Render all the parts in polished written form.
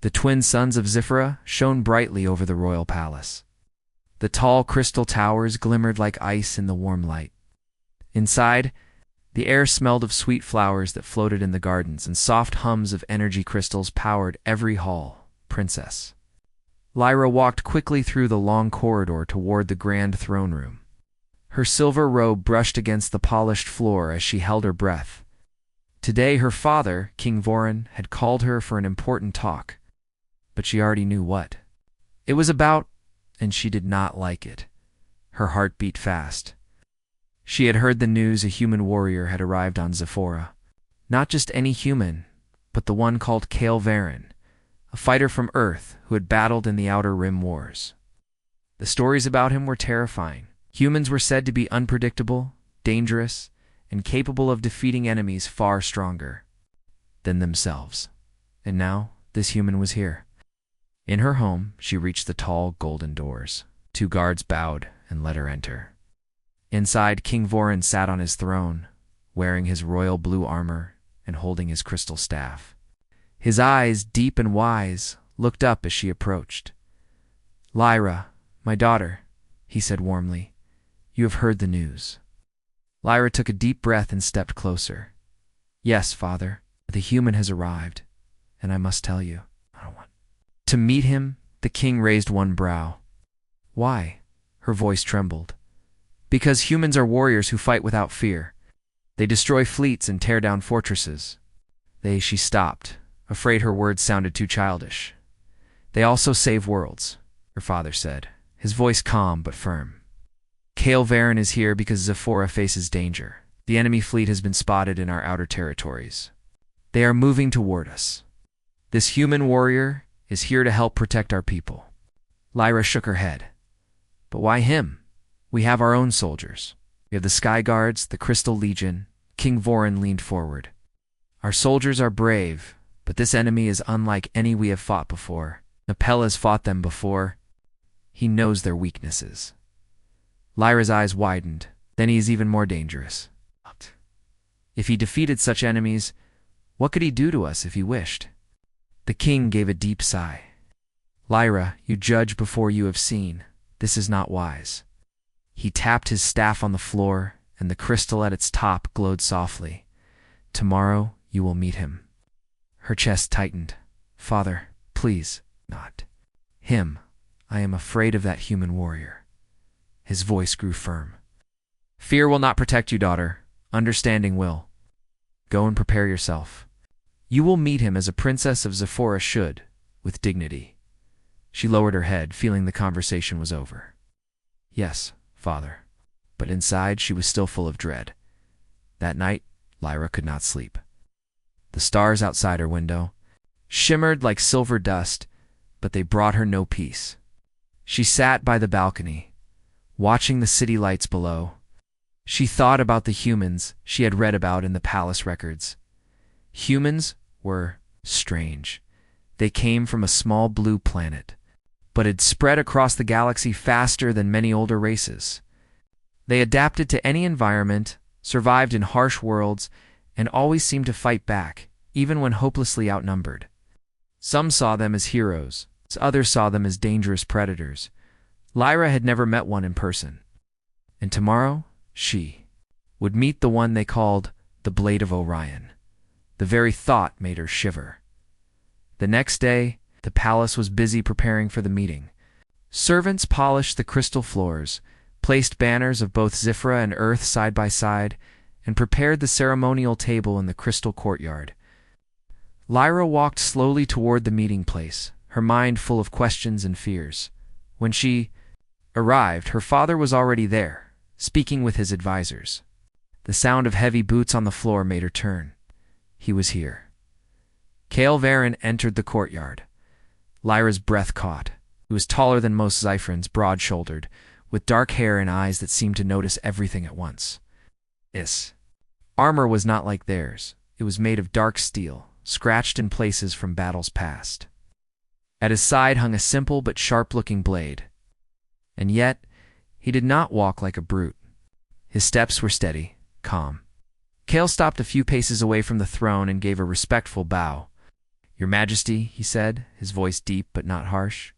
The twin sons of Zapora shone brightly over the royal palace. The tall crystal towers glimmered like ice in the warm light. Inside, the air smelled of sweet flowers that floated in the gardens, and soft hums of energy crystals powered every hall. Princess. Lyra walked quickly through the long corridor toward the grand throne room. Her silver robe brushed against the polished floor as she held her breath. Today her father, King Voran, had called her for an important talk, but she already knew what it was about, and she did not like it. Her heart beat fast. She had heard the news a human warrior had arrived on Zapora. Not just any human, but the one called Varan, a fighter from Earth who had battled in the Outer Rim Wars. The stories about him were terrifying. Humans were said to be unpredictable, dangerous, and capable of defeating enemies far stronger than themselves. And now, this human was here. In her home, she reached the tall golden doors. 2 guards bowed and let her enter. Inside, King Voran sat on his throne, wearing his royal blue armor and holding his crystal staff. His eyes, deep and wise, looked up as she approached. "Lyra, my daughter," he said warmly, "you have heard the news." Lyra took a deep breath and stepped closer. "Yes, father, the human has arrived, and I must tell you, I don't want to meet him." The king raised one brow. "Why?" Her voice trembled. "Because humans are warriors who fight without fear. They destroy fleets and tear down fortresses. She stopped, afraid her words sounded too childish. "They also save worlds," her father said, his voice calm but firm. "Varan is here because Zapora faces danger. The enemy fleet has been spotted in our outer territories. They are moving toward us. This human warrior is here to help protect our people." Lyra shook her head. "But why him? We have our own soldiers. We have the Sky Guards, the Crystal Legion." King Voran leaned forward. "Our soldiers are brave, but this enemy is unlike any we have fought before. Napella's fought them before. He knows their weaknesses." Lyra's eyes widened. "Then he is even more dangerous. If he defeated such enemies, what could he do to us if he wished?" The king gave a deep sigh. "Lyra, you judge before you have seen. This is not wise." He tapped his staff on the floor, and the crystal at its top glowed softly. "Tomorrow you will meet him." Her chest tightened. "Father, please, not him. I am afraid of that human warrior." His voice grew firm. "Fear will not protect you, daughter. Understanding will. Go and prepare yourself. You will meet him as a princess of Zapora should, with dignity." She lowered her head, feeling the conversation was over. "Yes, father." But inside she was still full of dread. That night, Lyra could not sleep. The stars outside her window shimmered like silver dust, but they brought her no peace. She sat by the balcony, watching the city lights below. She thought about the humans she had read about in the palace records. Humans were strange. They came from a small blue planet, but had spread across the galaxy faster than many older races. They adapted to any environment, survived in harsh worlds, and always seemed to fight back, even when hopelessly outnumbered. Some saw them as heroes, others saw them as dangerous predators. Lyra had never met one in person. And tomorrow, she would meet the one they called the Blade of Orion. The very thought made her shiver. The next day, the palace was busy preparing for the meeting. Servants polished the crystal floors, placed banners of both Zapora and Earth side by side, and prepared the ceremonial table in the crystal courtyard. Lyra walked slowly toward the meeting place, her mind full of questions and fears. When she arrived, her father was already there, speaking with his advisors. The sound of heavy boots on the floor made her turn. He was here. Varan entered the courtyard. Lyra's breath caught. He was taller than most Zyphrans, broad-shouldered, with dark hair and eyes that seemed to notice everything at once. His armor was not like theirs. It was made of dark steel, scratched in places from battles past. At his side hung a simple but sharp-looking blade. And yet, he did not walk like a brute. His steps were steady, calm. Kale stopped a few paces away from the throne and gave a respectful bow. "Your Majesty," he said, his voice deep but not harsh.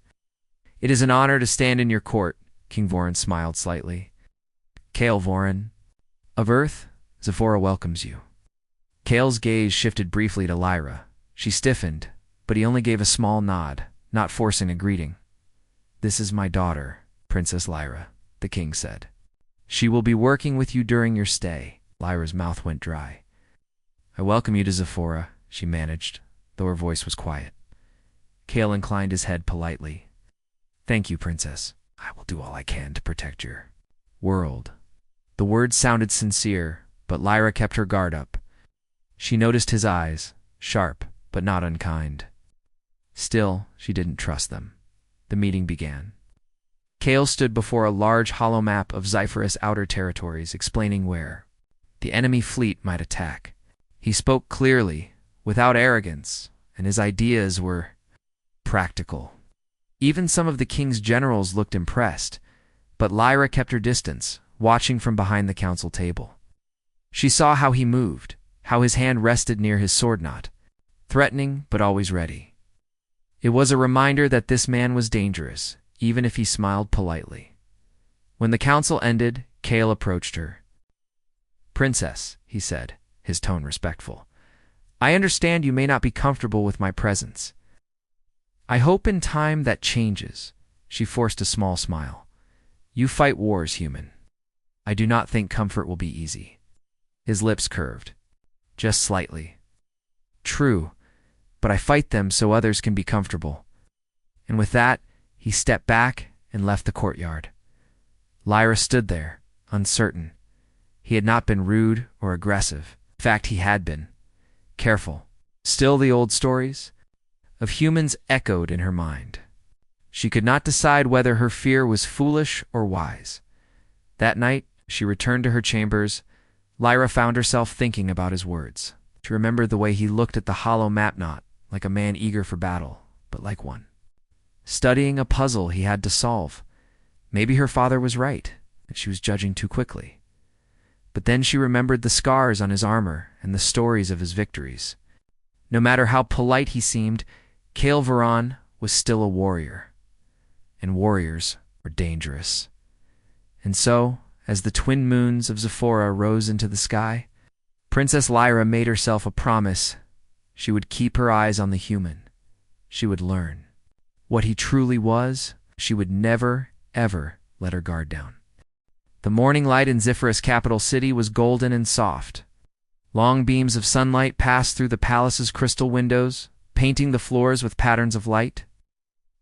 "It is an honor to stand in your court," King Vorin smiled slightly. "Kael Vorin of Earth, Zapora welcomes you." Kael's gaze shifted briefly to Lyra. She stiffened, but he only gave a small nod, not forcing a greeting. "This is my daughter, Princess Lyra," the king said. "She will be working with you during your stay." Lyra's mouth went dry. "I welcome you to Zapora," she managed, though her voice was quiet. Kael inclined his head politely. "Thank you, Princess. I will do all I can to protect your world." The words sounded sincere, but Lyra kept her guard up. She noticed his eyes, sharp but not unkind. Still, she didn't trust them. The meeting began. Kael stood before a large hollow map of Zyphorus' outer territories, explaining where the enemy fleet might attack. He spoke clearly, without arrogance, and his ideas were practical. Even some of the king's generals looked impressed, but Lyra kept her distance, watching from behind the council table. She saw how he moved, how his hand rested near his sword knot, threatening but always ready. It was a reminder that this man was dangerous, even if he smiled politely. When the council ended, Kael approached her. "Princess," he said, his tone respectful, "I understand you may not be comfortable with my presence. I hope in time that changes." She forced a small smile. "You fight wars, human. I do not think comfort will be easy." His lips curved. "Just slightly." "True, but I fight them so others can be comfortable." And with that, he stepped back and left the courtyard. Lyra stood there, uncertain. He had not been rude or aggressive. In fact, he had been careful. Still, the old stories of humans echoed in her mind. She could not decide whether her fear was foolish or wise. That night, she returned to her chambers. Lyra found herself thinking about his words. She remembered the way he looked at the hollow map knot, like a man eager for battle, but like one studying a puzzle he had to solve. Maybe her father was right, and she was judging too quickly. But then she remembered the scars on his armor and the stories of his victories. No matter how polite he seemed, Kael Vorin was still a warrior. And warriors were dangerous. And so, as the twin moons of Zapora rose into the sky, Princess Lyra made herself a promise. She would keep her eyes on the human. She would learn what he truly was. She would never, ever let her guard down. The morning light in Zaphora's capital city was golden and soft. Long beams of sunlight passed through the palace's crystal windows, painting the floors with patterns of light.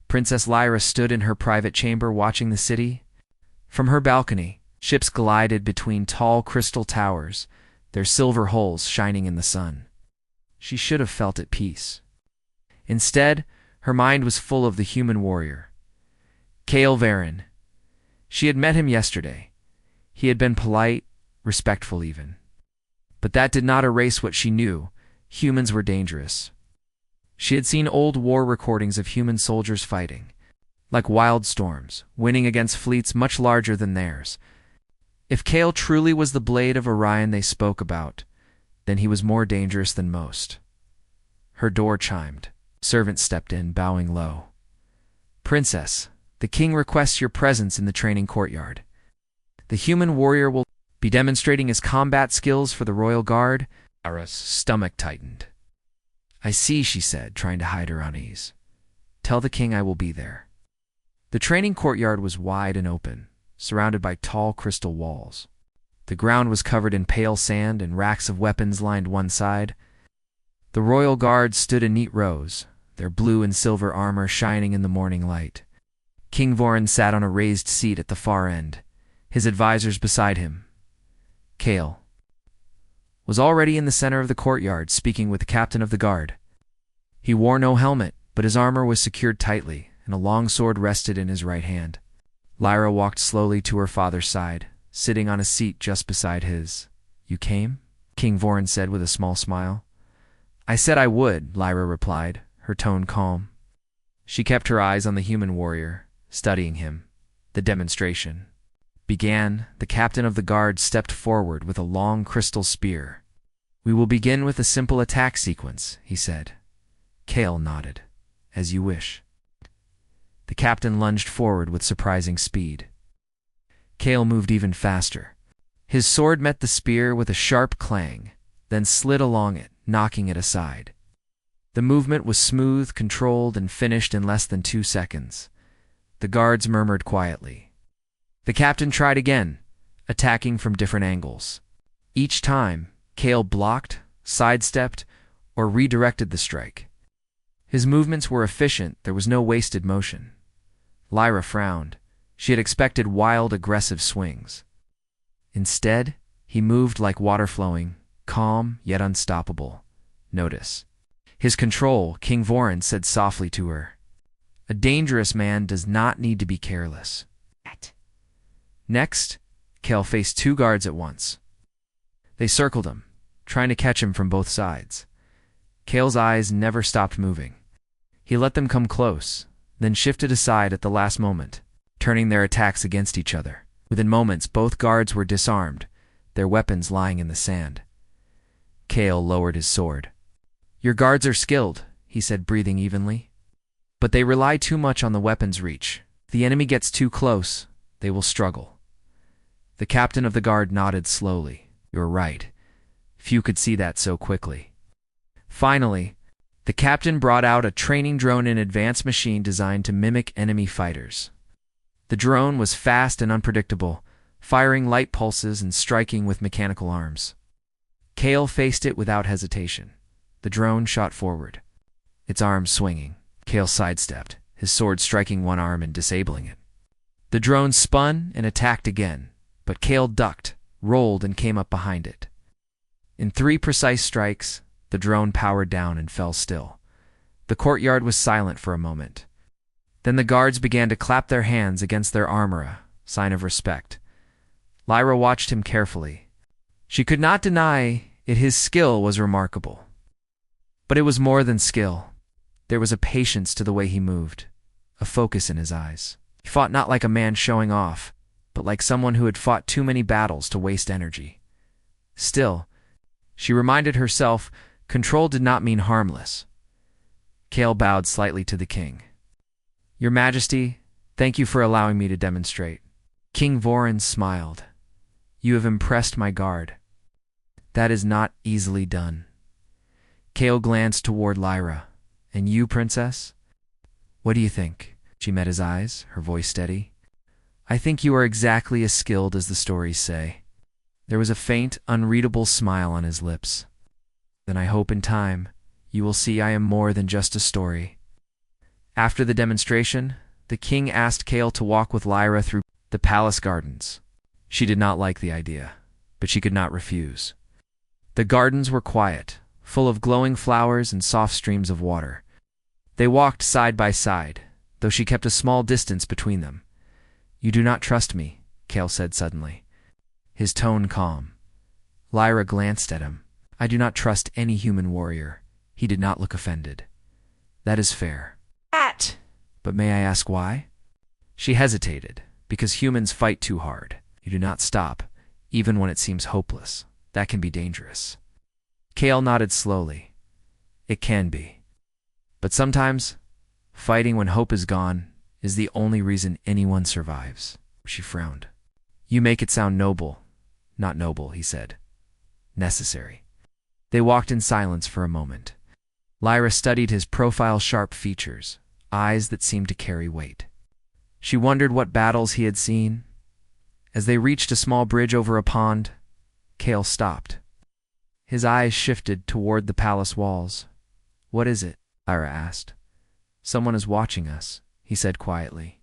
Princess Lyra stood in her private chamber watching the city. From her balcony, ships glided between tall crystal towers, their silver hulls shining in the sun. She should have felt at peace. Instead, her mind was full of the human warrior. Kael Vorin. She had met him yesterday. He had been polite, respectful even. But that did not erase what she knew. Humans were dangerous. She had seen old war recordings of human soldiers fighting, like wild storms, winning against fleets much larger than theirs. If Kael truly was the blade of Orion they spoke about, then he was more dangerous than most. Her door chimed. Servant stepped in, bowing low. "Princess, the king requests your presence in the training courtyard. The human warrior will be demonstrating his combat skills for the royal guard." Lyra's stomach tightened. "I see," she said, trying to hide her unease. "Tell the king I will be there." The training courtyard was wide and open, surrounded by tall crystal walls. The ground was covered in pale sand, and racks of weapons lined one side. The royal guards stood in neat rows, their blue and silver armor shining in the morning light. King Vorin sat on a raised seat at the far end, his advisors beside him. Kael was already in the center of the courtyard, speaking with the captain of the guard. He wore no helmet, but his armor was secured tightly, and a long sword rested in his right hand. Lyra walked slowly to her father's side, sitting on a seat just beside his. "You came?" King Vorin said with a small smile. "I said I would," Lyra replied, her tone calm. She kept her eyes on the human warrior, studying him. The demonstration began. The captain of the guard stepped forward with a long crystal spear. "We will begin with a simple attack sequence," he said. Kale nodded. As you wish. The captain lunged forward with surprising speed. Kale moved even faster. His sword met the spear with a sharp clang, then slid along it, knocking it aside. The movement was smooth, controlled, and finished in less than 2 seconds. The guards murmured quietly. The captain tried again, attacking from different angles. Each time, Kale blocked, sidestepped, or redirected the strike. His movements were efficient, there was no wasted motion. Lyra frowned. She had expected wild, aggressive swings. Instead, he moved like water flowing, calm yet unstoppable. Notice. His control, King Vorin said softly to her. A dangerous man does not need to be careless. Next, Kale faced 2 guards at once. They circled him, trying to catch him from both sides. Kale's eyes never stopped moving. He let them come close, then shifted aside at the last moment, turning their attacks against each other. Within moments, both guards were disarmed, their weapons lying in the sand. Kale lowered his sword. Your guards are skilled, he said, breathing evenly. But they rely too much on the weapon's reach. If the enemy gets too close, they will struggle. The captain of the guard nodded slowly. You're right. Few could see that so quickly. Finally, the captain brought out a training drone, an advanced machine designed to mimic enemy fighters. The drone was fast and unpredictable, firing light pulses and striking with mechanical arms. Kale faced it without hesitation. The drone shot forward, its arms swinging. Kale sidestepped, his sword striking one arm and disabling it. The drone spun and attacked again, but Kale ducked, rolled, and came up behind it. In 3 precise strikes, the drone powered down and fell still. The courtyard was silent for a moment. Then the guards began to clap their hands against their armor, a sign of respect. Lyra watched him carefully. She could not deny it, his skill was remarkable. But it was more than skill. There was a patience to the way he moved, a focus in his eyes. He fought not like a man showing off, but like someone who had fought too many battles to waste energy. Still, she reminded herself, control did not mean harmless. Kale bowed slightly to the king. Your Majesty, thank you for allowing me to demonstrate. King Vorin smiled. You have impressed my guard. That is not easily done. Kale glanced toward Lyra. And you, Princess? What do you think? She met his eyes, her voice steady. I think you are exactly as skilled as the stories say. There was a faint, unreadable smile on his lips. Then I hope in time you will see I am more than just a story. After the demonstration, the king asked Kale to walk with Lyra through the palace gardens. She did not like the idea, but she could not refuse. The gardens were quiet, full of glowing flowers and soft streams of water. They walked side by side, though she kept a small distance between them. You do not trust me, Kale said suddenly, his tone calm. Lyra glanced at him. I do not trust any human warrior. He did not look offended. That is fair. But may I ask why? She hesitated. Because humans fight too hard. You do not stop, even when it seems hopeless. That can be dangerous. Kale nodded slowly. It can be. But sometimes, fighting when hope is gone is the only reason anyone survives. She frowned. You make it sound noble. Not noble, he said. Necessary. They walked in silence for a moment. Lyra studied his profile-sharp features, eyes that seemed to carry weight. She wondered what battles he had seen. As they reached a small bridge over a pond, Kale stopped. His eyes shifted toward the palace walls. What is it? Lyra asked. Someone is watching us, he said quietly.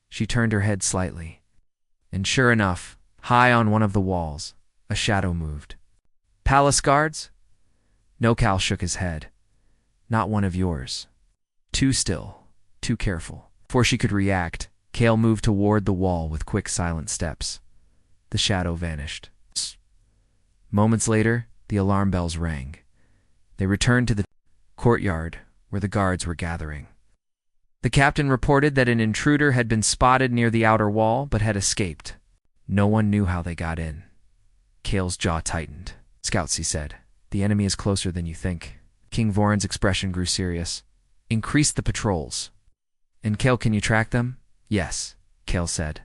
She turned her head slightly. And sure enough, high on one of the walls, a shadow moved. Palace guards? No, Kale shook his head. Not one of yours. Too still, too careful. Before she could react, Kale moved toward the wall with quick, silent steps. The shadow vanished. Moments later, the alarm bells rang. They returned to the courtyard where the guards were gathering. The captain reported that an intruder had been spotted near the outer wall but had escaped. No one knew how they got in. Kale's jaw tightened. Scouts, he said. The enemy is closer than you think. King Vorin's expression grew serious. Increase the patrols. And Kale, can you track them? Yes, Kale said.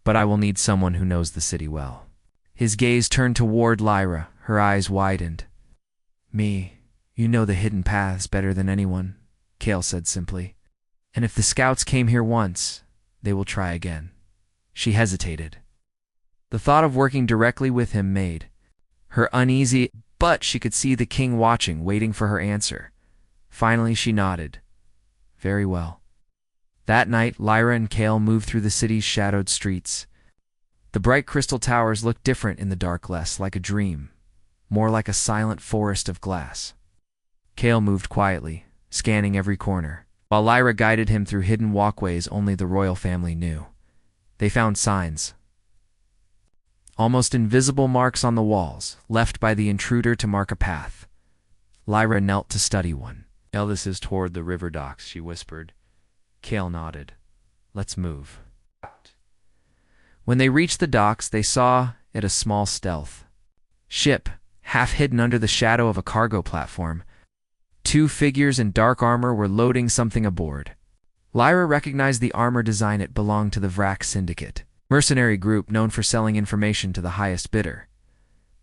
But I will need someone who knows the city well. His gaze turned toward Lyra, her eyes widened. Me, you know the hidden paths better than anyone, Kale said simply. And if the scouts came here once, they will try again. She hesitated. The thought of working directly with him made her uneasy, but she could see the king watching, waiting for her answer. Finally, she nodded. Very well. That night, Lyra and Kale moved through the city's shadowed streets. The bright crystal towers looked different in the dark, less like a dream, more like a silent forest of glass. Kale moved quietly, scanning every corner, while Lyra guided him through hidden walkways only the royal family knew. They found signs, almost invisible marks on the walls, left by the intruder to mark a path. Lyra knelt to study one. This is toward the river docks, she whispered. Kale nodded. Let's move. When they reached the docks, they saw it a small stealth ship, half hidden under the shadow of a cargo platform. Two figures in dark armor were loading something aboard. Lyra recognized the armor design. It belonged to the Vrak Syndicate, mercenary group known for selling information to the highest bidder.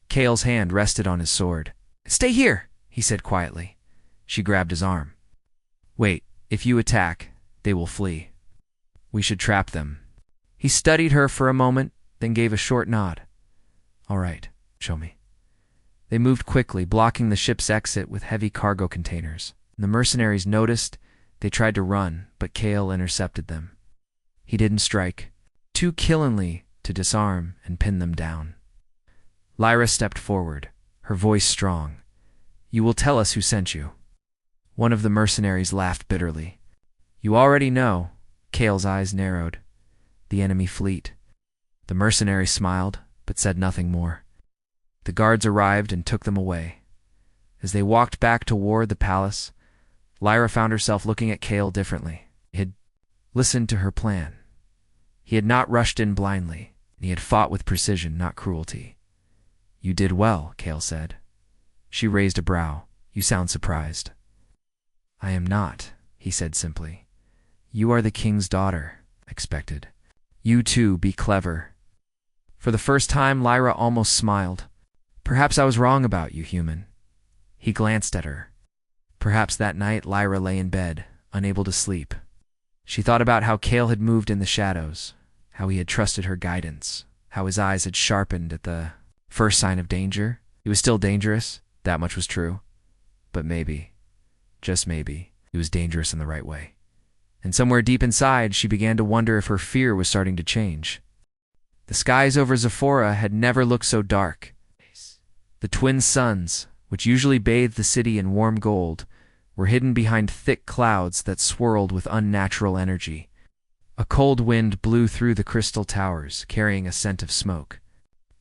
Kale's hand rested on his sword. Stay here, he said quietly. She grabbed his arm. Wait, if you attack, they will flee. We should trap them. He studied her for a moment, then gave a short nod. All right, show me. They moved quickly, blocking the ship's exit with heavy cargo containers. The mercenaries noticed. They tried to run, but Kale intercepted them. He didn't strike, too killingly to disarm and pin them down. Lyra stepped forward, her voice strong. You will tell us who sent you. One of the mercenaries laughed bitterly. You already know. Kale's eyes narrowed. The enemy fleet. The mercenary smiled, but said nothing more. The guards arrived and took them away. As they walked back toward the palace, Lyra found herself looking at Kale differently. He had listened to her plan. He had not rushed in blindly. He had fought with precision, not cruelty. You did well, Kale said. She raised a brow. You sound surprised. I am not, he said simply. You are the king's daughter, expected. You too, be clever. For the first time, Lyra almost smiled. Perhaps I was wrong about you, human. He glanced at her. Perhaps that night Lyra lay in bed, unable to sleep. She thought about how Kale had moved in the shadows, how he had trusted her guidance, how his eyes had sharpened at the first sign of danger. He was still dangerous, that much was true. But maybe, just maybe, he was dangerous in the right way. And somewhere deep inside, she began to wonder if her fear was starting to change. The skies over Zapora had never looked so dark. The twin suns, which usually bathed the city in warm gold, were hidden behind thick clouds that swirled with unnatural energy. A cold wind blew through the crystal towers, carrying a scent of smoke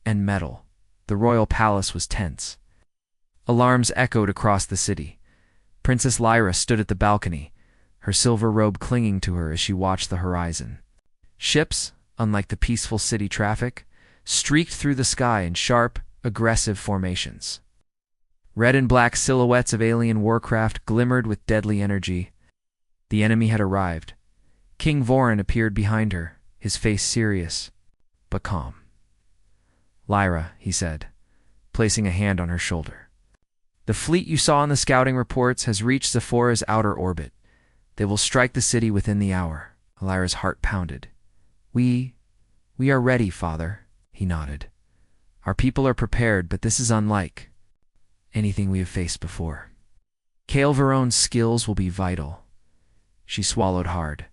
and metal. The royal palace was tense. Alarms echoed across the city. Princess Lyra stood at the balcony, her silver robe clinging to her as she watched the horizon. Ships, unlike the peaceful city traffic, streaked through the sky in sharp, aggressive formations. Red and black silhouettes of alien warcraft glimmered with deadly energy. The enemy had arrived. King Vorin appeared behind her, his face serious, but calm. Lyra, he said, placing a hand on her shoulder. The fleet you saw in the scouting reports has reached Zapora's outer orbit. They will strike the city within the hour. Lyra's heart pounded. We are ready, father, he nodded. Our people are prepared, but this is unlike anything we have faced before. Kale Veron's skills will be vital. She swallowed hard,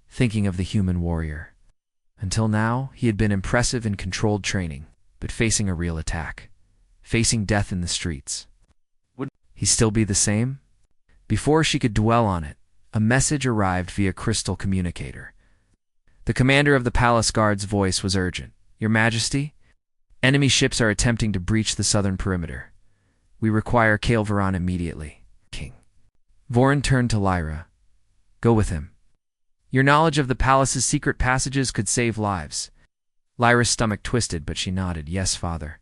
thinking of the human warrior. Until now, he had been impressive in controlled training, but facing a real attack, facing death in the streets. Would he still be the same? Before she could dwell on it, a message arrived via crystal communicator. The commander of the palace guard's voice was urgent. Your Majesty, enemy ships are attempting to breach the southern perimeter. We require Kale Veron immediately. King. Vorin turned to Lyra. Go with him. Your knowledge of the palace's secret passages could save lives. Lyra's stomach twisted, but she nodded. Yes, father.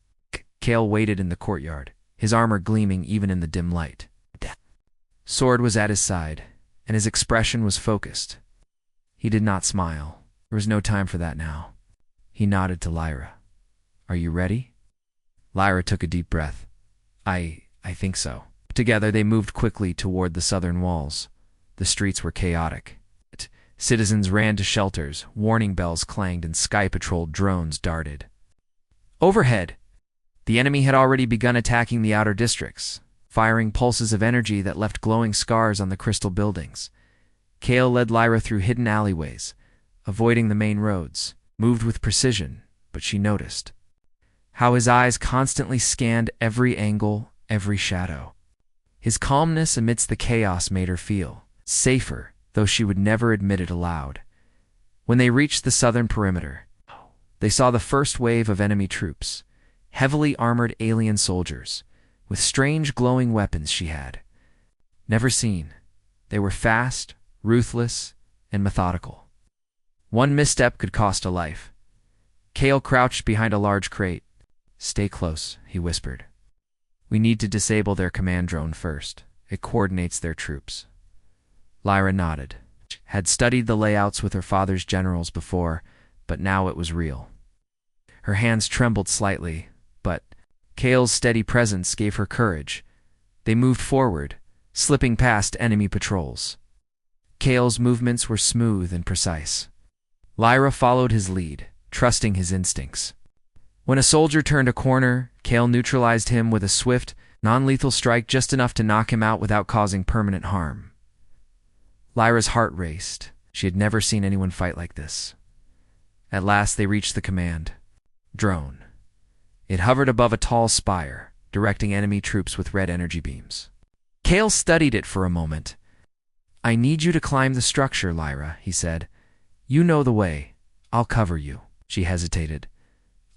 Kale waited in the courtyard, his armor gleaming even in the dim light. Sword was at his side. and his expression was focused. He did not smile. There was no time for that now. He nodded to Lyra. "Are you ready?" Lyra took a deep breath. I think so." Together they moved quickly toward the southern walls. The streets were chaotic. Citizens ran to shelters, warning bells clanged, and sky-patrolled drones darted. Overhead, the enemy had already begun attacking the outer districts, firing pulses of energy that left glowing scars on the crystal buildings. Kale led Lyra through hidden alleyways, avoiding the main roads, moved with precision, but she noticed how his eyes constantly scanned every angle, every shadow. His calmness amidst the chaos made her feel safer, though she would never admit it aloud. When they reached the southern perimeter, they saw the first wave of enemy troops, heavily armored alien soldiers, with strange glowing weapons she had never seen. They were fast, ruthless, and methodical. One misstep could cost a life. Kale crouched behind a large crate. "Stay close," he whispered. "We need to disable their command drone first. It coordinates their troops." Lyra nodded. Had studied the layouts with her father's generals before, but now it was real. Her hands trembled slightly, but Kale's steady presence gave her courage. They moved forward, slipping past enemy patrols. Kale's movements were smooth and precise. Lyra followed his lead, trusting his instincts. When a soldier turned a corner, Kale neutralized him with a swift, non-lethal strike, just enough to knock him out without causing permanent harm. Lyra's heart raced. She had never seen anyone fight like this. At last they reached the command drone. It hovered above a tall spire, directing enemy troops with red energy beams. Kale studied it for a moment. "I need you to climb the structure, Lyra," he said. "You know the way. I'll cover you." She hesitated.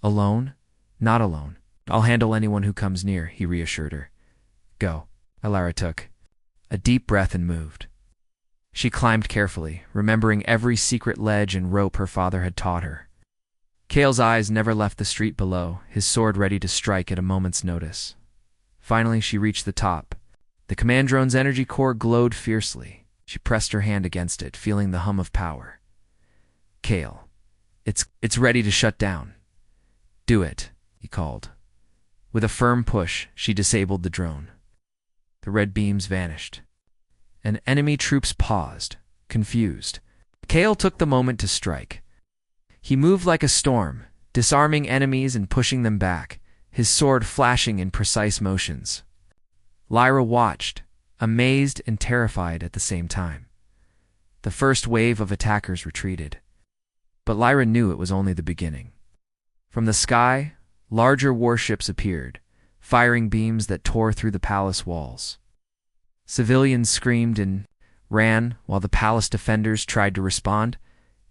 "Alone?" "Not alone. I'll handle anyone who comes near," he reassured her. "Go." Lyra took a deep breath and moved. She climbed carefully, remembering every secret ledge and rope her father had taught her. Kale's eyes never left the street below, his sword ready to strike at a moment's notice. Finally, she reached the top. The command drone's energy core glowed fiercely. She pressed her hand against it, feeling the hum of power. "Kale, it's ready to shut down." "Do it," he called. With a firm push, she disabled the drone. The red beams vanished, and enemy troops paused, confused. Kale took the moment to strike. He moved like a storm, disarming enemies and pushing them back, his sword flashing in precise motions. Lyra watched, amazed and terrified at the same time. The first wave of attackers retreated, but Lyra knew it was only the beginning. From the sky, larger warships appeared, firing beams that tore through the palace walls. Civilians screamed and ran while the palace defenders tried to respond.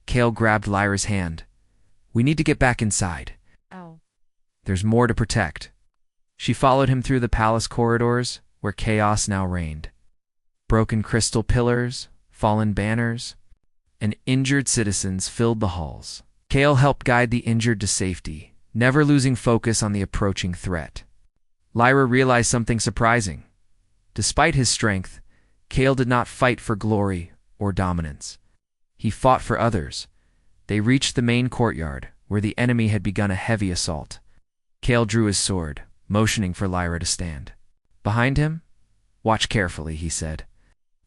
Kale grabbed Lyra's hand. "We need to get back inside. Oh. There's more to protect." She followed him through the palace corridors, where chaos now reigned. Broken crystal pillars, fallen banners, and injured citizens filled the halls. Kale helped guide the injured to safety, never losing focus on the approaching threat. Lyra realized something surprising. Despite his strength, Kale did not fight for glory or dominance. He fought for others. They reached the main courtyard, where the enemy had begun a heavy assault. Kale drew his sword, motioning for Lyra to stand. Behind him, "Watch carefully," he said.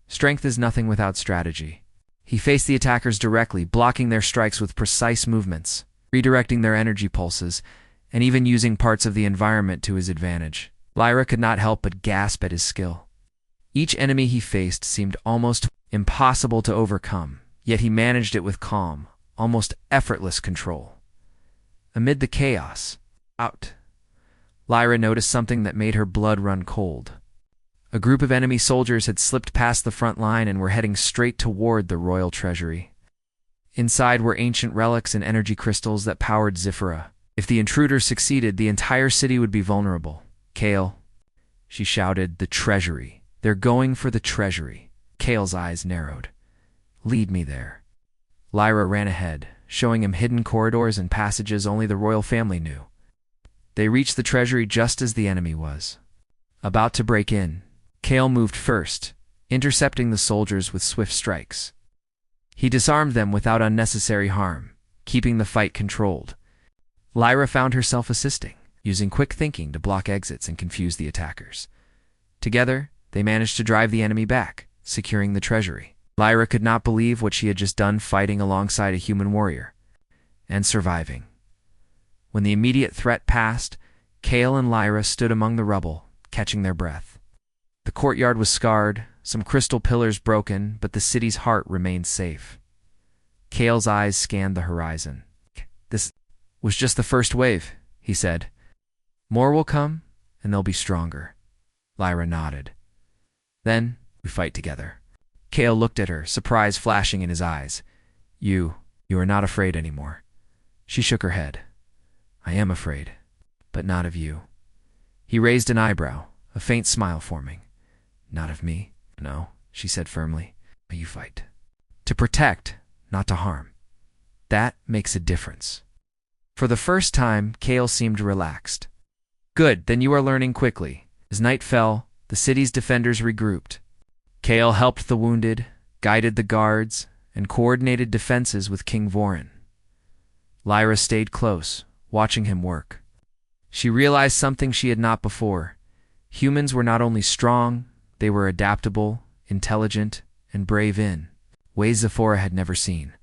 Strength is nothing without strategy. He faced the attackers directly, blocking their strikes with precise movements, redirecting their energy pulses, and even using parts of the environment to his advantage. Lyra could not help but gasp at his skill. Each enemy he faced seemed almost impossible to overcome, yet he managed it with calm, almost effortless control. Amid the chaos, Lyra noticed something that made her blood run cold. A group of enemy soldiers had slipped past the front line and were heading straight toward the royal treasury. Inside were ancient relics and energy crystals that powered Zapora. If the intruders succeeded, the entire city would be vulnerable. "Kale," she shouted, "the treasury. They're going for the treasury." Kale's eyes narrowed. "Lead me there." Lyra ran ahead, showing him hidden corridors and passages only the royal family knew. They reached the treasury just as the enemy was about to break in. Kale moved first, intercepting the soldiers with swift strikes. He disarmed them without unnecessary harm, keeping the fight controlled. Lyra found herself assisting, using quick thinking to block exits and confuse the attackers. Together, they managed to drive the enemy back, securing the treasury. Lyra could not believe what she had just done, fighting alongside a human warrior and surviving. When the immediate threat passed, Kale and Lyra stood among the rubble, catching their breath. The courtyard was scarred, some crystal pillars broken, but the city's heart remained safe. Kale's eyes scanned the horizon. "This was just the first wave," he said. "More will come, and they'll be stronger." Lyra nodded. "Then we fight together." Kale looked at her, surprise flashing in his eyes. You are not afraid anymore." She shook her head. "I am afraid, but not of you." He raised an eyebrow, a faint smile forming. "Not of me?" "No," she said firmly. "You fight. To protect, not to harm. That makes a difference." For the first time, Kale seemed relaxed. "Good, then you are learning quickly." As night fell, the city's defenders regrouped. Kale helped the wounded, guided the guards, and coordinated defenses with King Vorin. Lyra stayed close, watching him work. She realized something she had not before. Humans were not only strong, they were adaptable, intelligent, and brave in ways Zapora had never seen.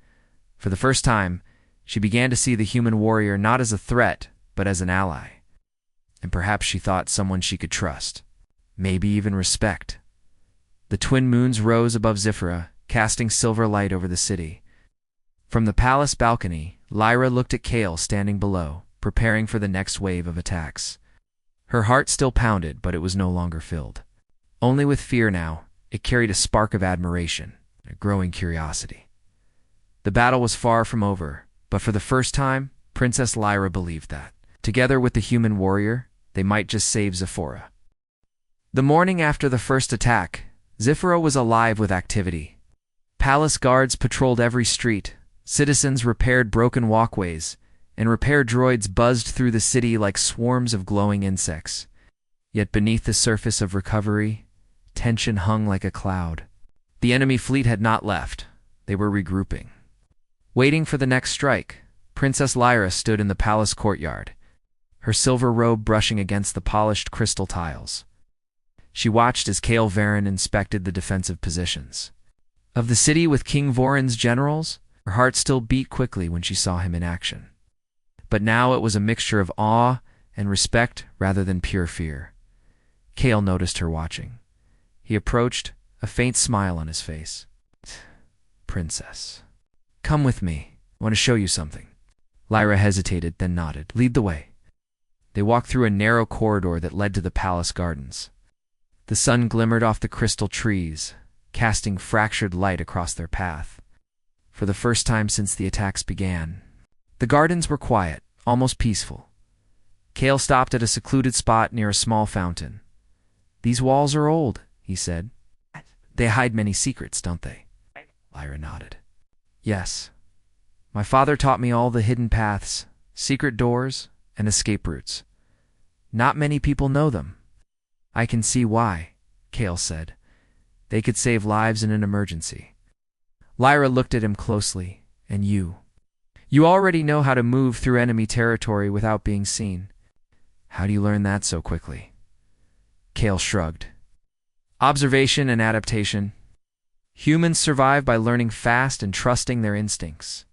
For the first time, she began to see the human warrior not as a threat, but as an ally. And perhaps she thought someone she could trust, maybe even respect. The twin moons rose above Zapora, casting silver light over the city. From the palace balcony, Lyra looked at Kale standing below, preparing for the next wave of attacks. Her heart still pounded, but it was no longer filled. Only with fear now, it carried a spark of admiration, a growing curiosity. The battle was far from over, but for the first time, Princess Lyra believed that, together with the human warrior, they might just save Zapora. The morning after the first attack, Zapora was alive with activity. Palace guards patrolled every street, citizens repaired broken walkways, and repair droids buzzed through the city like swarms of glowing insects. Yet beneath the surface of recovery, tension hung like a cloud. The enemy fleet had not left. They were regrouping. Waiting for the next strike, Princess Lyra stood in the palace courtyard, her silver robe brushing against the polished crystal tiles. She watched as Kale Varen inspected the defensive positions. Of the city with King Vorin's generals, her heart still beat quickly when she saw him in action. But now it was a mixture of awe and respect rather than pure fear. Kale noticed her watching. He approached, a faint smile on his face. "Princess, come with me. I want to show you something." Lyra hesitated, then nodded. "Lead the way." They walked through a narrow corridor that led to the palace gardens. The sun glimmered off the crystal trees, casting fractured light across their path. For the first time since the attacks began, the gardens were quiet, almost peaceful. Kale stopped at a secluded spot near a small fountain. "These walls are old," he said. "They hide many secrets, don't they?" Lyra nodded. "Yes. My father taught me all the hidden paths, secret doors, and escape routes. Not many people know them." "I can see why," Kale said. "They could save lives in an emergency." Lyra looked at him closely. "And you? You already know how to move through enemy territory without being seen. How do you learn that so quickly?" Kale shrugged. "Observation and adaptation. Humans survive by learning fast and trusting their instincts.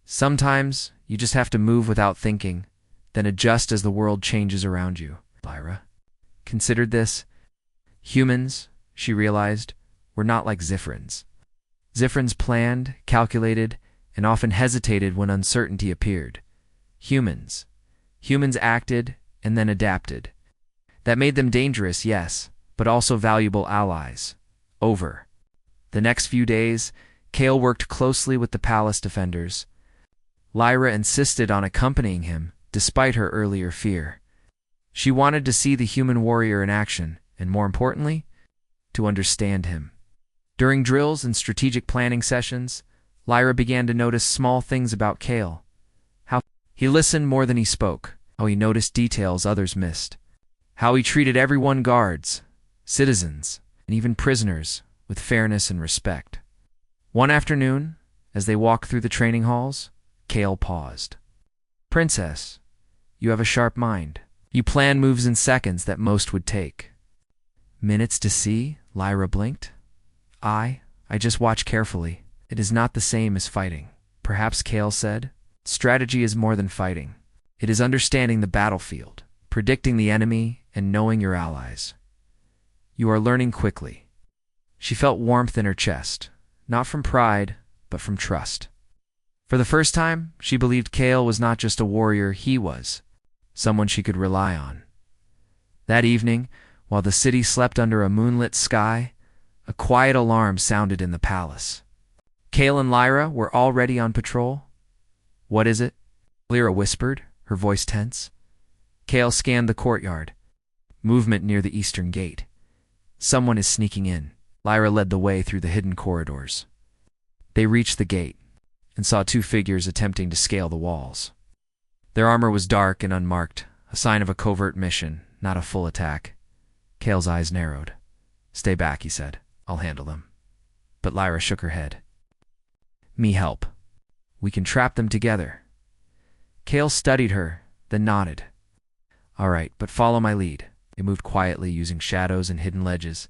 Sometimes you just have to move without thinking, then adjust as the world changes around you." Lyra considered this. Humans, she realized, were not like Zifrins. Zifrins planned, calculated, and often hesitated when uncertainty appeared. Humans acted and then adapted. That made them dangerous, yes, but also valuable allies. Over the next few days, Kale worked closely with the palace defenders. Lyra insisted on accompanying him, despite her earlier fear. She wanted to see the human warrior in action, and more importantly, to understand him. During drills and strategic planning sessions, Lyra began to notice small things about Kale. How he listened more than he spoke, how he noticed details others missed, how he treated everyone, guards, citizens, and even prisoners, with fairness and respect. One afternoon, as they walked through the training halls, Kale paused. "Princess, you have a sharp mind. You plan moves in seconds that most would take." "Minutes to see?" Lyra blinked. I just watch carefully. It is not the same as fighting." "Perhaps," Kale said. "Strategy is more than fighting. It is understanding the battlefield, predicting the enemy, and knowing your allies. You are learning quickly." She felt warmth in her chest, not from pride, but from trust. For the first time, she believed Kale was not just a warrior, he was someone she could rely on. That evening, while the city slept under a moonlit sky, a quiet alarm sounded in the palace. Kale and Lyra were already on patrol. "What is it?" Lyra whispered, her voice tense. Kale scanned the courtyard. Movement near the eastern gate. "Someone is sneaking in." Lyra led the way through the hidden corridors. They reached the gate and saw two figures attempting to scale the walls. Their armor was dark and unmarked, a sign of a covert mission, not a full attack. Kale's eyes narrowed. "Stay back," he said. "I'll handle them." But Lyra shook her head. "Me help. We can trap them together." Kale studied her, then nodded. "All right, but follow my lead." They moved quietly, using shadows and hidden ledges.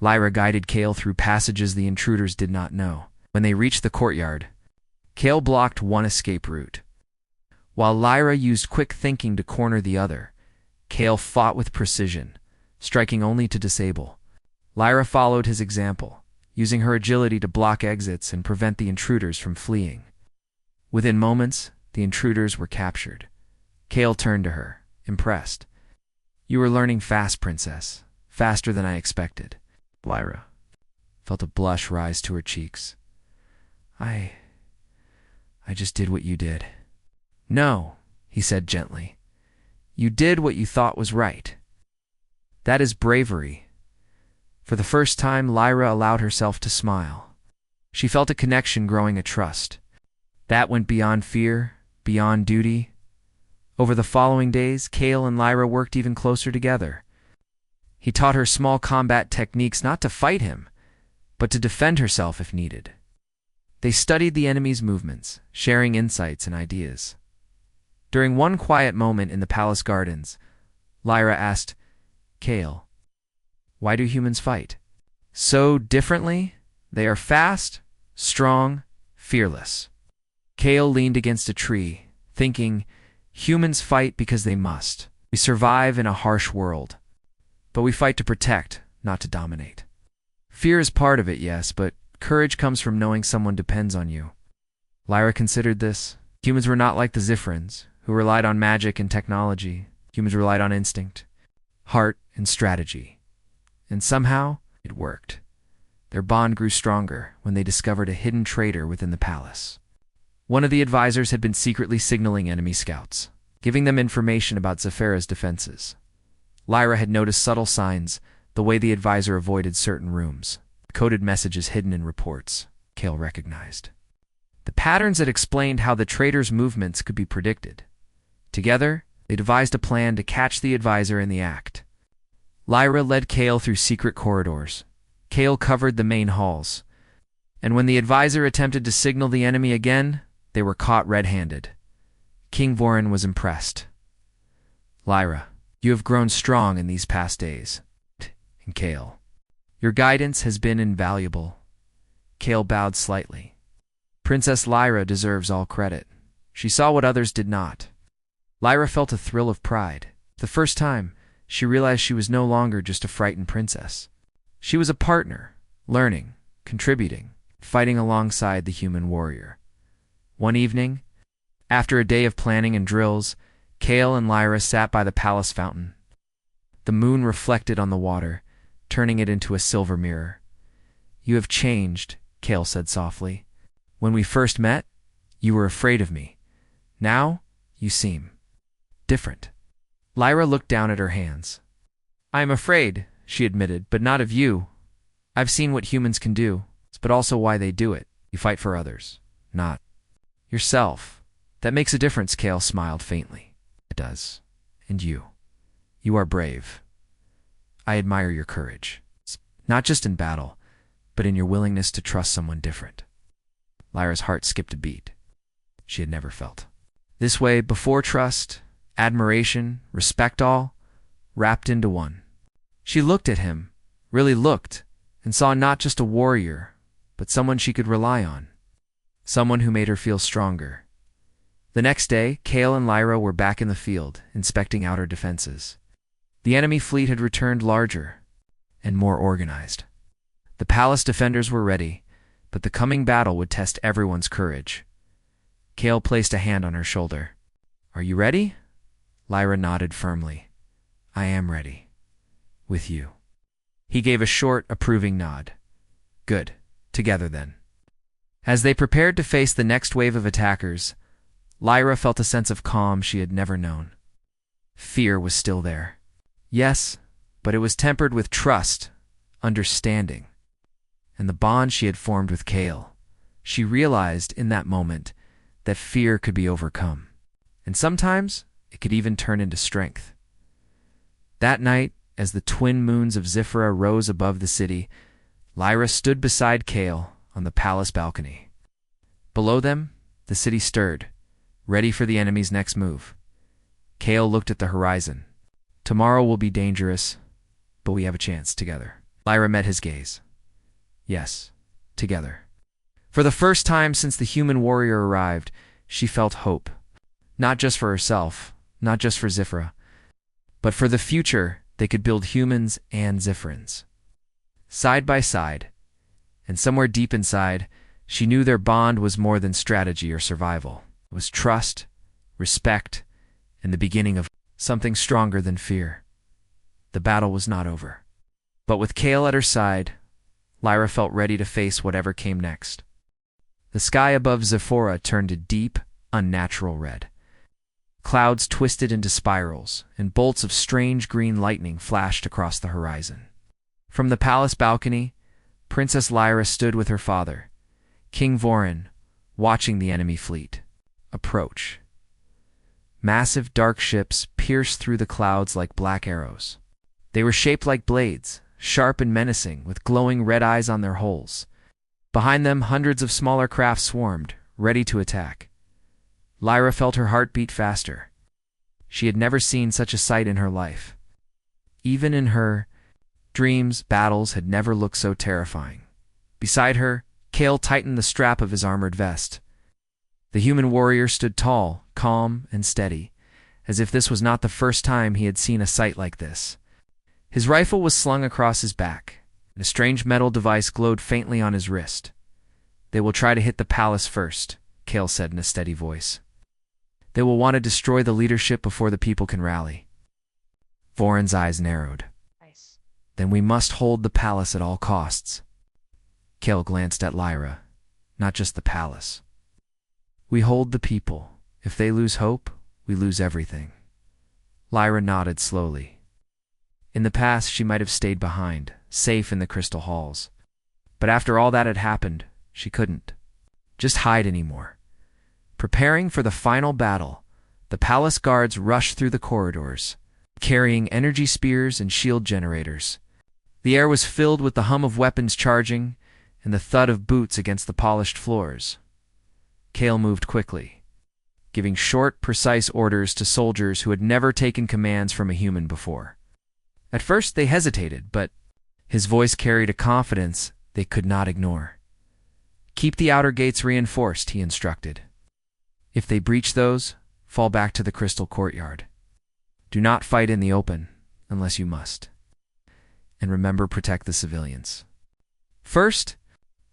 Lyra guided Kale through passages the intruders did not know. When they reached the courtyard, Kale blocked one escape route. While Lyra used quick thinking to corner the other, Kale fought with precision, striking only to disable. Lyra followed his example, using her agility to block exits and prevent the intruders from fleeing. Within moments, the intruders were captured. Kale turned to her, impressed. "You are learning fast, Princess. Faster than I expected." Lyra felt a blush rise to her cheeks. I just did what you did." "No," he said gently. "You did what you thought was right. That is bravery." For the first time, Lyra allowed herself to smile. She felt a connection growing, a trust. That went beyond fear, beyond duty. Over the following days, Kale and Lyra worked even closer together. He taught her small combat techniques not to fight him, but to defend herself if needed. They studied the enemy's movements, sharing insights and ideas. During one quiet moment in the palace gardens, Lyra asked, "Kale, why do humans fight?" "So differently. They are fast, strong, fearless." Kale leaned against a tree, thinking, "Humans fight because they must. We survive in a harsh world. But we fight to protect, not to dominate. Fear is part of it, yes, but courage comes from knowing someone depends on you." Lyra considered this. Humans were not like the Ziphrans, who relied on magic and technology. Humans relied on instinct, heart, and strategy. And somehow, it worked. Their bond grew stronger when they discovered a hidden traitor within the palace. One of the advisors had been secretly signaling enemy scouts, giving them information about Zapora's defenses. Lyra had noticed subtle signs, the way the advisor avoided certain rooms, coded messages hidden in reports. Kale recognized the patterns that explained how the traitor's movements could be predicted. Together, they devised a plan to catch the advisor in the act. Lyra led Kale through secret corridors. Kale covered the main halls. And when the advisor attempted to signal the enemy again, they were caught red-handed. King Vorin was impressed. "Lyra, you have grown strong in these past days." And Kale, "Your guidance has been invaluable." Kale bowed slightly. "Princess Lyra deserves all credit. She saw what others did not." Lyra felt a thrill of pride. The first time, she realized she was no longer just a frightened princess. She was a partner, learning, contributing, fighting alongside the human warrior. One evening, after a day of planning and drills, Kale and Lyra sat by the palace fountain. The moon reflected on the water, turning it into a silver mirror. "You have changed," Kale said softly. "When we first met, you were afraid of me. Now, you seem different." Lyra looked down at her hands. "I am afraid," she admitted, "but not of you. I've seen what humans can do, but also why they do it. You fight for others, not yourself. That makes a difference," Kale smiled faintly. "It does. And you. You are brave. I admire your courage. Not just in battle, but in your willingness to trust someone different. Lyra's heart skipped a beat. She had never felt this way before. Trust, admiration, respect, all wrapped into one. She looked at him, really looked, and saw not just a warrior, but someone she could rely on. Someone who made her feel stronger. The next day, Kale and Lyra were back in the field, inspecting outer defenses. The enemy fleet had returned larger and more organized. The palace defenders were ready, but the coming battle would test everyone's courage. Kale placed a hand on her shoulder. "Are you ready?" Lyra nodded firmly. "I am ready. With you." He gave a short, approving nod. "Good. Together, then." As they prepared to face the next wave of attackers, Lyra felt a sense of calm she had never known. Fear was still there. Yes, but it was tempered with trust, understanding, and the bond she had formed with Kale. She realized in that moment that fear could be overcome, and sometimes it could even turn into strength. That night, as the twin moons of Zapora rose above the city, Lyra stood beside Kale on the palace balcony. Below them, the city stirred, ready for the enemy's next move. Kale looked at the horizon. "Tomorrow will be dangerous, but we have a chance together." Lyra met his gaze. "Yes, together." For the first time since the human warrior arrived, she felt hope. Not just for herself, not just for Zapora, but for the future they could build, humans and Zaporans. Side by side, and somewhere deep inside, she knew their bond was more than strategy or survival. It was trust, respect, and the beginning of something stronger than fear. The battle was not over. But with Kale at her side, Lyra felt ready to face whatever came next. The sky above Zapora turned a deep, unnatural red. Clouds twisted into spirals, and bolts of strange green lightning flashed across the horizon. From the palace balcony, Princess Lyra stood with her father, King Vorin, watching the enemy fleet approach. Massive dark ships pierced through the clouds like black arrows. They were shaped like blades, sharp and menacing, with glowing red eyes on their hulls. Behind them, hundreds of smaller craft swarmed, ready to attack. Lyra felt her heart beat faster. She had never seen such a sight in her life. Even in her dreams, battles had never looked so terrifying. Beside her, Kale tightened the strap of his armored vest. The human warrior stood tall, calm, and steady, as if this was not the first time he had seen a sight like this. His rifle was slung across his back, and a strange metal device glowed faintly on his wrist. "They will try to hit the palace first," Kale said in a steady voice. "They will want to destroy the leadership before the people can rally." Vorin's eyes narrowed. "Then we must hold the palace at all costs." Kale glanced at Lyra. "Not just the palace. We hold the people. If they lose hope, we lose everything." Lyra nodded slowly. In the past, she might have stayed behind, safe in the crystal halls. But after all that had happened, she couldn't just hide anymore. Preparing for the final battle, the palace guards rushed through the corridors, carrying energy spears and shield generators. The air was filled with the hum of weapons charging and the thud of boots against the polished floors. Kale moved quickly, giving short, precise orders to soldiers who had never taken commands from a human before. At first they hesitated, but his voice carried a confidence they could not ignore. "Keep the outer gates reinforced," he instructed. "If they breach those, fall back to the crystal courtyard. Do not fight in the open, unless you must. And remember, protect the civilians." First,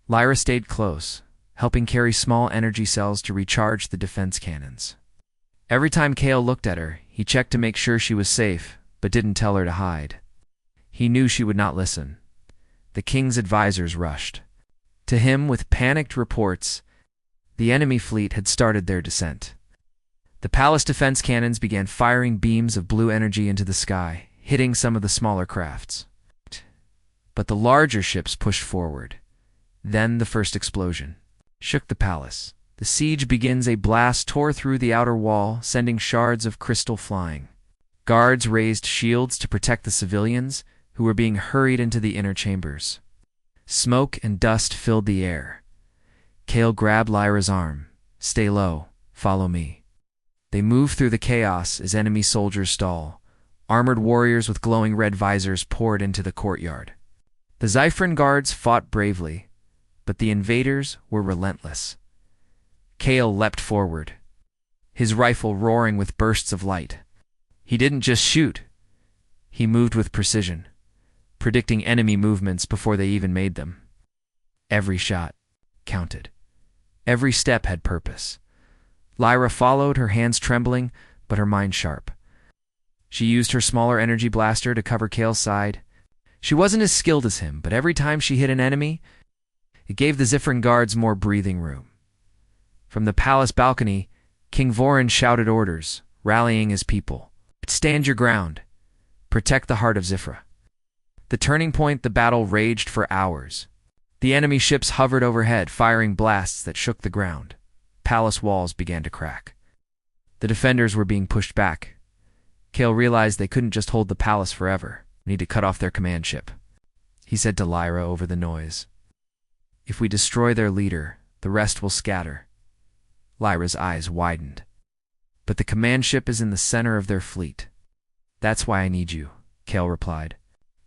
Lyra stayed close, helping carry small energy cells to recharge the defense cannons. Every time Kale looked at her, he checked to make sure she was safe, but didn't tell her to hide. He knew she would not listen. The king's advisors rushed to him with panicked reports. The enemy fleet had started their descent. The palace defense cannons began firing beams of blue energy into the sky, hitting some of the smaller crafts. But the larger ships pushed forward. Then the first explosion shook the palace. The siege begins. A blast tore through the outer wall, sending shards of crystal flying. Guards raised shields to protect the civilians, who were being hurried into the inner chambers. Smoke and dust filled the air. Cale grabbed Lyra's arm. "Stay low. Follow me." They move through the chaos as enemy soldiers stall. Armored warriors with glowing red visors poured into the courtyard. The Zyphrin guards fought bravely, but the invaders were relentless. Cale leapt forward, his rifle roaring with bursts of light. He didn't just shoot. He moved with precision, predicting enemy movements before they even made them. Every shot counted. Every step had purpose. Lyra followed, her hands trembling, but her mind sharp. She used her smaller energy blaster to cover Cale's side. She wasn't as skilled as him, but every time she hit an enemy, it gave the Zyphrin guards more breathing room. From the palace balcony, King Vorin shouted orders, rallying his people. "Stand your ground. Protect the heart of Zifra." The turning point, the battle raged for hours. The enemy ships hovered overhead, firing blasts that shook the ground. Palace walls began to crack. The defenders were being pushed back. Cale realized they couldn't just hold the palace forever. They need to cut off their command ship. He said to Lyra over the noise, "If we destroy their leader, the rest will scatter." Lyra's eyes widened. "But the command ship is in the center of their fleet." "That's why I need you," Cale replied.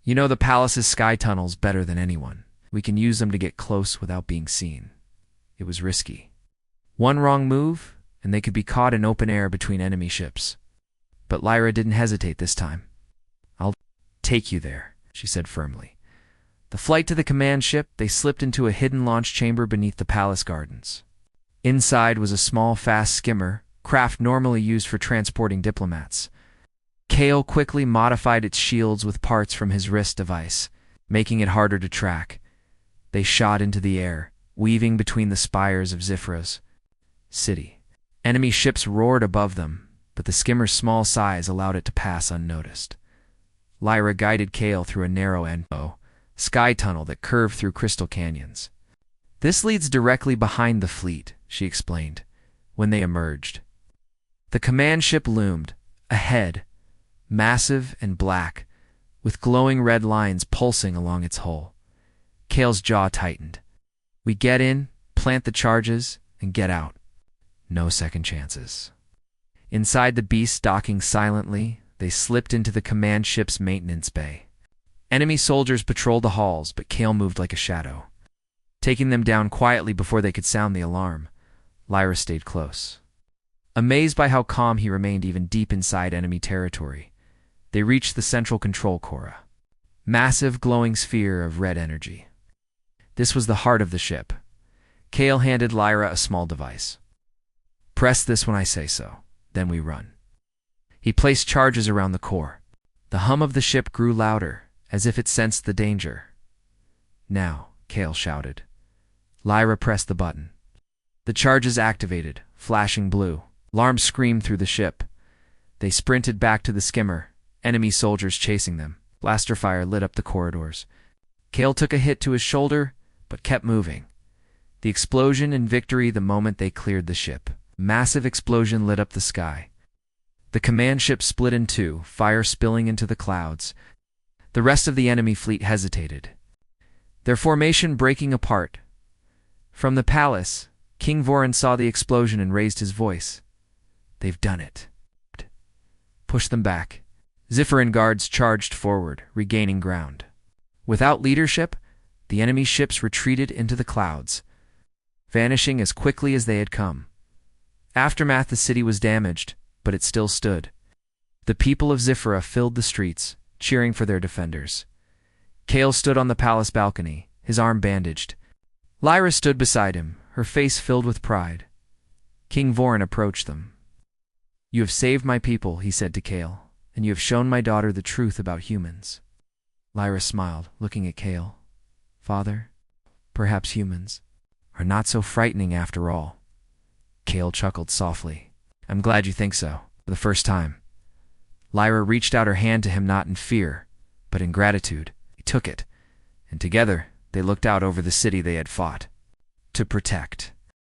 "You know the palace's sky tunnels better than anyone. We can use them to get close without being seen." It was risky. One wrong move, and they could be caught in open air between enemy ships. But Lyra didn't hesitate this time. "I'll take you there," she said firmly. The flight to the command ship, they slipped into a hidden launch chamber beneath the palace gardens. Inside was a small, fast skimmer, craft normally used for transporting diplomats. Cale quickly modified its shields with parts from his wrist device, making it harder to track. They shot into the air, weaving between the spires of Zifra's city. Enemy ships roared above them, but the skimmer's small size allowed it to pass unnoticed. Lyra guided Cale through a narrow sky tunnel that curved through crystal canyons. "This leads directly behind the fleet," she explained, when they emerged. The command ship loomed, ahead, massive and black, with glowing red lines pulsing along its hull. Cale's jaw tightened. "We get in, plant the charges, and get out. No second chances." Inside the beast docking silently, they slipped into the command ship's maintenance bay. Enemy soldiers patrolled the halls, but Cale moved like a shadow. Taking them down quietly before they could sound the alarm, Lyra stayed close. Amazed by how calm he remained even deep inside enemy territory, they reached the central control core, massive glowing sphere of red energy. This was the heart of the ship. Cale handed Lyra a small device. "Press this when I say so, then we run." He placed charges around the core. The hum of the ship grew louder, as if it sensed the danger. "Now," Cale shouted. Lyra pressed the button. The charges activated, flashing blue. Alarms screamed through the ship. They sprinted back to the skimmer, enemy soldiers chasing them. Blaster fire lit up the corridors. Cale took a hit to his shoulder, but kept moving. The explosion and victory the moment they cleared the ship. Massive explosion lit up the sky. The command ship split in two, fire spilling into the clouds. The rest of the enemy fleet hesitated, their formation breaking apart. From the palace, King Vorin saw the explosion and raised his voice. "They've done it. Push them back." Zyphrin guards charged forward, regaining ground. Without leadership, the enemy ships retreated into the clouds, vanishing as quickly as they had come. Aftermath: the city was damaged, but it still stood. The people of Zifra filled the streets, cheering for their defenders. Cale stood on the palace balcony, his arm bandaged. Lyra stood beside him, her face filled with pride. King Vorin approached them. "You have saved my people," he said to Cale, "and you have shown my daughter the truth about humans." Lyra smiled, looking at Cale. "Father, perhaps humans are not so frightening after all." Cale chuckled softly. "I'm glad you think so, for the first time." Lyra reached out her hand to him, not in fear, but in gratitude. He took it, and together they looked out over the city they had fought to protect.